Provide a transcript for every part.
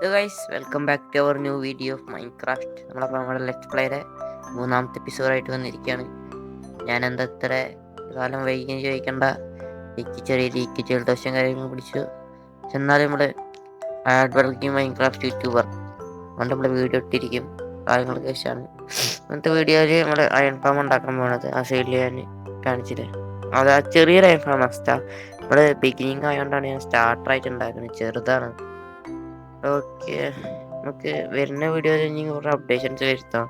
Guys welcome back to our new video of Minecraft. നമ്മുടെ let's പ്ലേയുടെ മൂന്നാമത്തെ എപ്പിസോഡായിട്ട് വന്നിരിക്കുകയാണ്. ഞാൻ എന്താ ഇത്ര കാലം വൈകി ചോദിക്കേണ്ട, എനിക്ക് ചെറിയ ലീക്ക് ജലദോഷം കാര്യങ്ങളും പിടിച്ചു. പക്ഷെ എന്നാലും നമ്മൾ ഹാർഡ് വർക്കിംഗ് മൈൻക്രാഫ്റ്റ് യൂട്യൂബർ അതുകൊണ്ട് നമ്മൾ വീഡിയോ ഇട്ടിരിക്കും കാര്യങ്ങളൊക്കെ വെച്ചാണ്. ഇന്നത്തെ വീഡിയോയിൽ നമ്മൾ അയൺ ഫാം ഉണ്ടാക്കാൻ പോകുന്നത് ആ സൈഡിൽ ഞാൻ കാണിച്ചില്ലേ, അത് ആ ചെറിയൊരു അയൺ ഫാം അവസ്ഥ. നമ്മൾ ബിഗിനിങ് ആയതുകൊണ്ടാണ് ഞാൻ സ്റ്റാർട്ടറായിട്ട് ഉണ്ടാക്കുന്നത്, ചെറുതാണ്. ഓക്കെ, നമുക്ക് വരുന്ന വീഡിയോയിൽ ഇനി കുറേ അപ്ഡേഷൻസ് വരുത്താം.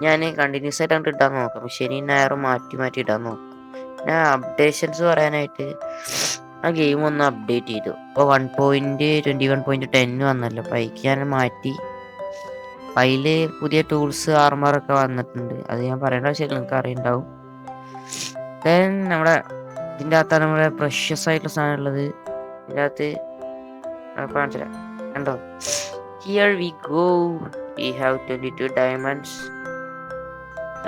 ഞാൻ കണ്ടിന്യൂസ് ആയിട്ട് അങ്ങോട്ട് ഇടാൻ നോക്കാം, ശനി ഞായറും മാറ്റി മാറ്റി ഇടാൻ നോക്കാം. ഞാൻ അപ്ഡേഷൻസ് പറയാനായിട്ട് ആ ഗെയിം ഒന്ന് അപ്ഡേറ്റ് ചെയ്തു. ഇപ്പോൾ 1.21.10 വന്നല്ലോ, അപ്പോൾ അതിക്ക് ഞാൻ മാറ്റി. അതിൽ പുതിയ ടൂൾസ് ആർമറൊക്കെ വന്നിട്ടുണ്ട്, അത് ഞാൻ പറയേണ്ട ആവശ്യമില്ല, നിങ്ങൾക്ക് അറിയുണ്ടാവും. ദെൻ നമ്മുടെ ഇതിൻ്റെ അകത്താണ് നമ്മുടെ പ്രഷ്യസ് ആയിട്ടുള്ള സാധനം ഉള്ളത്. ഇതിൻ്റെ അകത്ത് കാണിച്ചില്ല, കണ്ടോ? Here we go. We have 22 diamonds.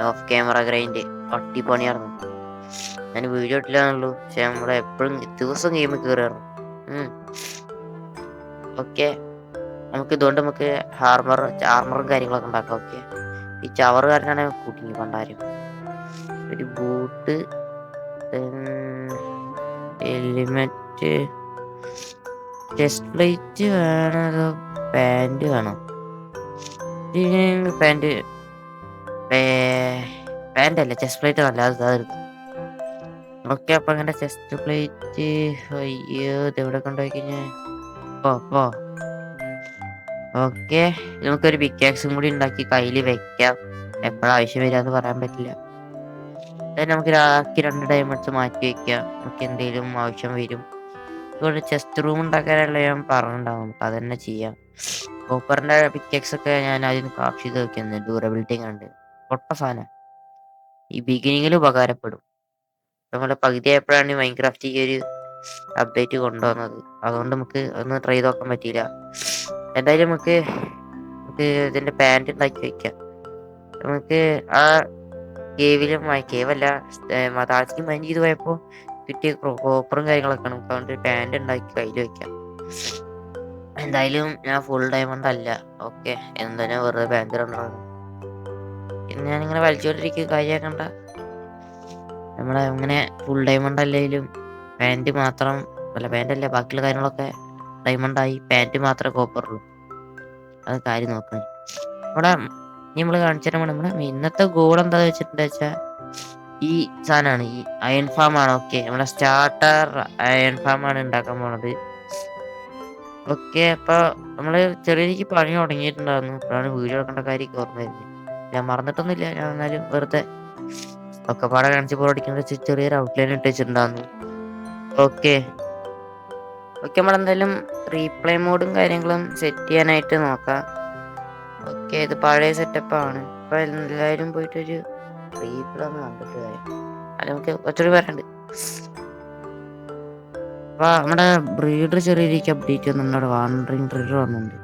Of camera grind അടിപൊളിയായിരുന്നു. ഞാൻ വീഡിയോ ഇട്ടില്ലാന്നുള്ളൂ, പക്ഷെ നമ്മളെ എപ്പോഴും ദിവസം ഗെയിമിൽ കയറിയായിരുന്നു. ഓക്കെ, നമുക്ക് ആർമറും കാര്യങ്ങളൊക്കെ ഉണ്ടാക്കാം. ഓക്കെ, ഈ ചവറ് കാരനാണ് കൂട്ടിങ്ങി പണ്ടാരും. ഒരു ബൂട്ട്, എലിമെന്റ്, ചെസ്റ്റ് പ്ലേറ്റ് വേണം, അതോ പാൻറ് വേണം? പാൻറ് അല്ല, ചെസ്റ്റ് പ്ലേറ്റ് നല്ല അതായിരുന്നു. ഓക്കെ, അപ്പൊ അങ്ങനെ ചെസ്റ്റ് പ്ലേറ്റ് അയ്യോ ഇതെവിടെ കൊണ്ടുപോയി കഴിഞ്ഞാൽ ഓക്കെ, നമുക്കൊരു പിക്കാക്സും കൂടി ഉണ്ടാക്കി കയ്യിൽ വെക്കാം. എപ്പോഴും ആവശ്യം വരാന്ന് പറയാൻ പറ്റില്ല. നമുക്ക് രാത്രി 2 ഡയമണ്ട്സ് മാറ്റി വെക്കാം, നമുക്ക് എന്തെങ്കിലും ആവശ്യം വരും. ഇവിടെ ചെസ്റ്റ് റൂം ഉണ്ടാക്കാനുള്ള ഞാൻ പറഞ്ഞിട്ടുണ്ടാവും, നമുക്ക് അത് തന്നെ ചെയ്യാം. കോപ്പറിന്റെ പിക്കെക്സ് ഒക്കെ ഞാൻ അതിന് ക്രാഫ്റ്റ് ചെയ്ത് വെക്കുന്നത് ഡ്യൂറബിലിറ്റി കണ്ട് പൊട്ട സാധനം ഈ ബിഗിനിങ്ങിൽ ഉപകാരപ്പെടും. നമ്മുടെ പകുതി ആയപ്പോഴാണ് മൈൻക്രാഫ്റ്റ് ഈ ഒരു അപ്ഡേറ്റ് കൊണ്ടുവന്നത്, അതുകൊണ്ട് നമുക്ക് ഒന്ന് ട്രൈ ചെയ്ത് നോക്കാൻ പറ്റിയില്ല. എന്തായാലും നമുക്ക് ഇതിന്റെ പാൻറ് ഉണ്ടാക്കി വെക്കാം. നമുക്ക് ആ കേവല്ല താഴത്തേക്ക് മൈൻഡ് ചെയ്ത് പോയപ്പോൾ കിട്ടിയ കോപ്പറും കാര്യങ്ങളൊക്കെ നമുക്ക് അതുകൊണ്ട് പാൻറ് ഉണ്ടാക്കി കയ്യിൽ വെക്കാം. എന്തായാലും ഞാൻ ഫുൾ ഡയമണ്ട് അല്ല. ഓക്കെ, എന്താ ഞാൻ വെറുതെ പാൻറ് ഉണ്ടാകും. ഞാനിങ്ങനെ വലിച്ചോണ്ടിരിക്കുക, കാര്യമാക്കണ്ട. നമ്മളെ അങ്ങനെ ഫുൾ ഡയമണ്ട് അല്ലെങ്കിലും പാൻറ് മാത്രം അല്ല, പാൻറ് അല്ല ബാക്കിയുള്ള കാര്യങ്ങളൊക്കെ ഡയമണ്ടായി, പാൻറ് മാത്രമേ കോപ്പറുള്ളൂ. അത് കാര്യം നോക്കണേ. ഇവിടെ നമ്മൾ കാണിച്ചാൽ നമ്മുടെ ഇന്നത്തെ ഗോൾ എന്താന്ന് വെച്ചിട്ടുണ്ടെന്ന് വെച്ചാൽ ഈ സാധനമാണ്, ഈ അയൺ ഫാം ആണ്. ഓക്കെ, നമ്മുടെ സ്റ്റാർട്ടർ അയൺ ഫാം ആണ് ഉണ്ടാക്കാൻ പോണത്. ഓക്കെ, അപ്പൊ നമ്മള് ചെറിയ രീതിക്ക് പണി തുടങ്ങിയിട്ടുണ്ടായിരുന്നു. അപ്പോഴാണ് വീഡിയോ എടുക്കേണ്ട കാര്യം ഓർമ്മ വരുന്നത്. ഞാൻ മറന്നിട്ടൊന്നുമില്ല, ഞാൻ എന്നാലും വെറുതെ ഒക്കെ പാടെ കാണിച്ച് പോടിക്കുന്ന ചെറിയൊരു ഔട്ട്ലൈൻ ഇട്ട് വെച്ചിട്ടുണ്ടായിരുന്നു. ഓക്കെ നമ്മളെന്തായാലും റീപ്ലേ മോഡും കാര്യങ്ങളും സെറ്റ് ചെയ്യാനായിട്ട് നോക്കാം. ഓക്കെ, ഇത് പഴയ സെറ്റപ്പാണ്. ഇപ്പൊ എല്ലാവരും പോയിട്ടൊരു റീപ്ലേ ഒന്ന് കണ്ടിട്ട് അത് നമുക്ക് കുറച്ചുകൂടി വരണ്ട്. അപ്പൊ നമ്മുടെ ബ്രീഡർ ചെറിയ രീതിക്ക് അപ്ഡേറ്റ് ചെയ്യുന്നുണ്ട്, വാണ്ടറിങ് ബ്രീഡർ വന്നിട്ടുണ്ട്.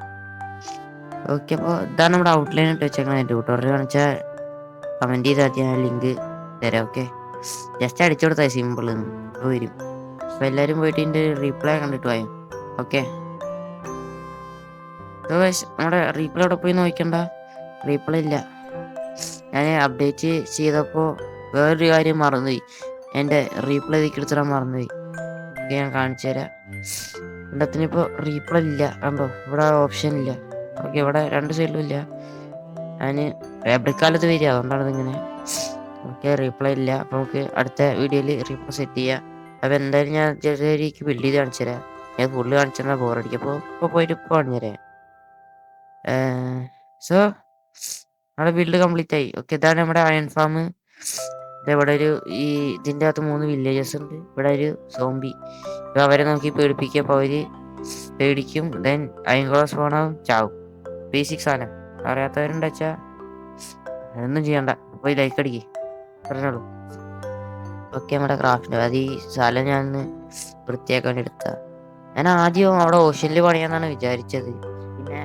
ഓക്കെ, അപ്പോൾ ഇതാണ് നമ്മുടെ ഔട്ട്ലൈൻ ഇട്ട് വെച്ചേക്കുന്നത്. ട്യൂട്ടോറിയൽ കാണിച്ചാൽ കമന്റ് ചെയ്താൽ ഞാൻ ലിങ്ക് തരാം. ഓക്കെ, ജസ്റ്റ് അടിച്ചു കൊടുത്താൽ സിമ്പിൾ വരും. അപ്പൊ എല്ലാവരും പോയിട്ട് ഇതിന്റെ റീപ്ലൈ കണ്ടിട്ട് പോയോ? ഓക്കെ, നമ്മുടെ റീപ്ലൈ അവിടെ പോയി നോക്കണ്ട, റീപ്ലൈ ഇല്ല. ഞാൻ അപ്ഡേറ്റ് ചെയ്തപ്പോൾ വേറൊരു കാര്യം മറന്നുപോയി, എൻ്റെ റീപ്ലൈ എടുത്തിടാൻ മറന്നുപോയി. ഞാൻ കാണിച്ചു തരാം. ഇപ്പോ റീപ്ലൈ ഇല്ല, കണ്ടോ? ഇവിടെ ഓപ്ഷൻ ഇല്ല. ഓക്കെ, ഇവിടെ രണ്ട് സൈഡിലും ഇല്ല. ഞാൻ എവിടെക്കാലത്ത് വരിക, അതുകൊണ്ടാണ് ഇതിങ്ങനെ. ഓക്കെ, റീപ്ലൈ ഇല്ല. അപ്പൊ നമുക്ക് അടുത്ത വീഡിയോയിൽ റീപ്ലൈ സെറ്റ് ചെയ്യാം. അപ്പൊ എന്തായാലും ഞാൻ ചെറിയ ബിൽഡ് ചെയ്ത് കാണിച്ചു തരാം. ഞാൻ ഫുള്ള് കാണിച്ചാൽ ബോറടിക്കും. അപ്പോൾ ഇപ്പോൾ പോയിട്ട് ഇപ്പോൾ കാണിച്ചു തരാം. സോ നമ്മുടെ ബിൽഡ് കംപ്ലീറ്റ് ആയി. ഓക്കെ, ഇതാണ് നമ്മുടെ അയൺ ഫാം. ഇവിടെ ഇതിൻ്റെ അകത്ത് 3 വില്ലേജസ് ഉണ്ട്. ഇവിടെ ഒരു സോംബി, അവരെ നോക്കി പേടിപ്പിക്കുക. അപ്പോൾ അവര് പേടിക്കും. ദെൻ അയൺ ക്രോസ് പോണാവും, ചാവും. ബേസിക് സാധനം അറിയാത്തവരുണ്ട് വെച്ചാൽ ഒന്നും ചെയ്യണ്ട, പോയി ലൈക്ക് അടിക്കേ പറഞ്ഞോളൂ. ഓക്കെ, നമ്മുടെ ക്രാഫ്റ്റ് അത് ഈ സ്ഥലം ഞാൻ വൃത്തിയാക്കാൻ എടുത്ത. ഞാൻ ആദ്യം അവിടെ ഓഷ്യനിൽ പണിയാന്നാണ് വിചാരിച്ചത്. പിന്നെ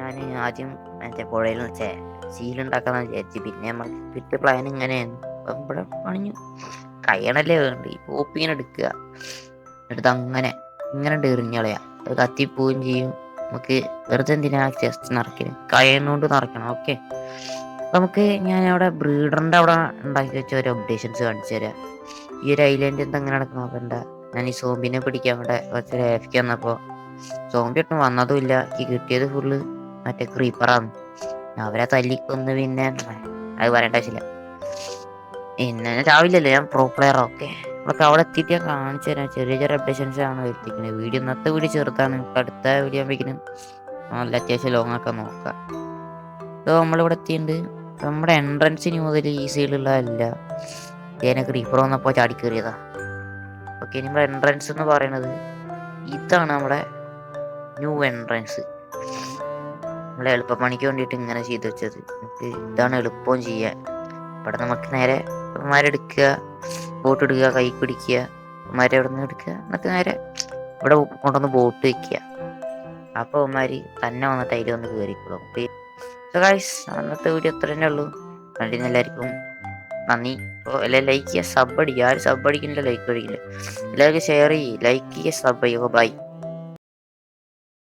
ഞാൻ ആദ്യം മറ്റേ പുഴയിൽ വെച്ചേ സീലുണ്ടാക്കാന്ന് വിചാരിച്ചു. പിന്നെ നമ്മൾ കിട്ടിയ പ്ലാൻ ഇങ്ങനെയായിരുന്നു. അപ്പം ഇവിടെ പണിഞ്ഞു കയ്യണല്ലേ വേണ്ട. ഈ പോപ്പിങ്ങനെ എടുക്കുക, എടുത്ത് അങ്ങനെ ഇങ്ങനെ എറിഞ്ഞളയാ. അത് കത്തിപ്പോവുകയും ചെയ്യും. നമുക്ക് വെറുതെ എന്തിനാ ചെസ്റ്റ് നിറയ്ക്കണം, കയറുകൊണ്ട് നിറയ്ക്കണം. ഓക്കെ, നമുക്ക് ഞാൻ അവിടെ ബ്രീഡറിൻ്റെ അവിടെ ഉണ്ടാക്കി വെച്ച ഒരു അപ്ഡേഷൻസ് കാണിച്ചു തരാം. ഈ ഒരു ഐലൻഡ് എന്തെങ്ങനെ നടക്കും നോക്കണ്ട. ഞാൻ ഈ സോംബിനെ പിടിക്കാൻ അവിടെ കുറച്ച് ലേഫ്ക്ക് വന്നപ്പോൾ സോംബി ഒട്ടും വന്നതും ഇല്ല. ഈ കിട്ടിയത് ഫുള്ള് മറ്റേ ക്രീപ്പറാണ്. അവരെ തല്ലിക്കൊന്ന് പിന്നെ അത് പറയേണ്ട ആവശ്യമില്ല. പിന്നെ രാവിലെയല്ലേ, ഞാൻ പ്രോ പ്ലെയർ. ഓക്കെ, നമുക്ക് അവിടെ എത്തിയിട്ട് ഞാൻ കാണിച്ചു തരാം. ചെറിയ ചെറിയ അപ്ഡേഷൻസ് ആണ് വരുത്തിക്കുന്നത്. ഇന്നത്തെ വീഡിയോ ചെറുതാണ്. നമുക്ക് അടുത്ത വീഡിയോ ആകുമ്പോഴേക്കും നല്ല അത്യാവശ്യം ലോങ് ആക്കാൻ നോക്കാം. അപ്പോൾ നമ്മളിവിടെ എത്തിയിട്ടുണ്ട്. നമ്മുടെ എൻട്രൻസിന് മുതൽ ഈ സൈഡിലുള്ളതല്ല, തേനെ ക്രീപ്പർ വന്നപ്പോൾ ചാടി കയറിയതാ. ഓക്കെ, നമ്മുടെ എൻട്രൻസ് എന്ന് പറയുന്നത് ഇതാണ്. നമ്മുടെ ന്യൂ എൻട്രൻസ് നമ്മളെ എളുപ്പപ്പണിക്ക് വേണ്ടിയിട്ട് ഇങ്ങനെ ചെയ്ത് വെച്ചത്. നമുക്ക് ഇതാണ് എളുപ്പവും ചെയ്യാൻ. ഇവിടെ നമുക്ക് നേരെ മരെടുക്കുക, ബോട്ട് എടുക്കുക, കൈ പിടിക്കുക, മരം ഇവിടെ നിന്ന് എടുക്കുക, എന്നിട്ട് നേരെ ഇവിടെ കൊണ്ടുവന്ന് ബോട്ട് വെക്കുക. അപ്പോൾ അവന്മാര് തന്നെ വന്നിട്ട് അതിൽ വന്ന് കയറിക്കോളും. സോ ഗൈസ്, അന്നത്തെ വീഡിയോ അത്ര തന്നെ ഉള്ളൂ. കണ്ടിരുന്ന എല്ലാവർക്കും നന്ദി. അപ്പോൾ എല്ലാം ലൈക്ക് ചെയ്യുക, സബ് അടിക്കുക. ആരും സബ് അടിക്കുന്നില്ല, ലൈക്ക് അടിക്കില്ല. എല്ലാവർക്കും ഷെയർ ചെയ്യുക, ലൈക്ക് ചെയ്യുക, സബ് ചെയ്യുക. ബൈ.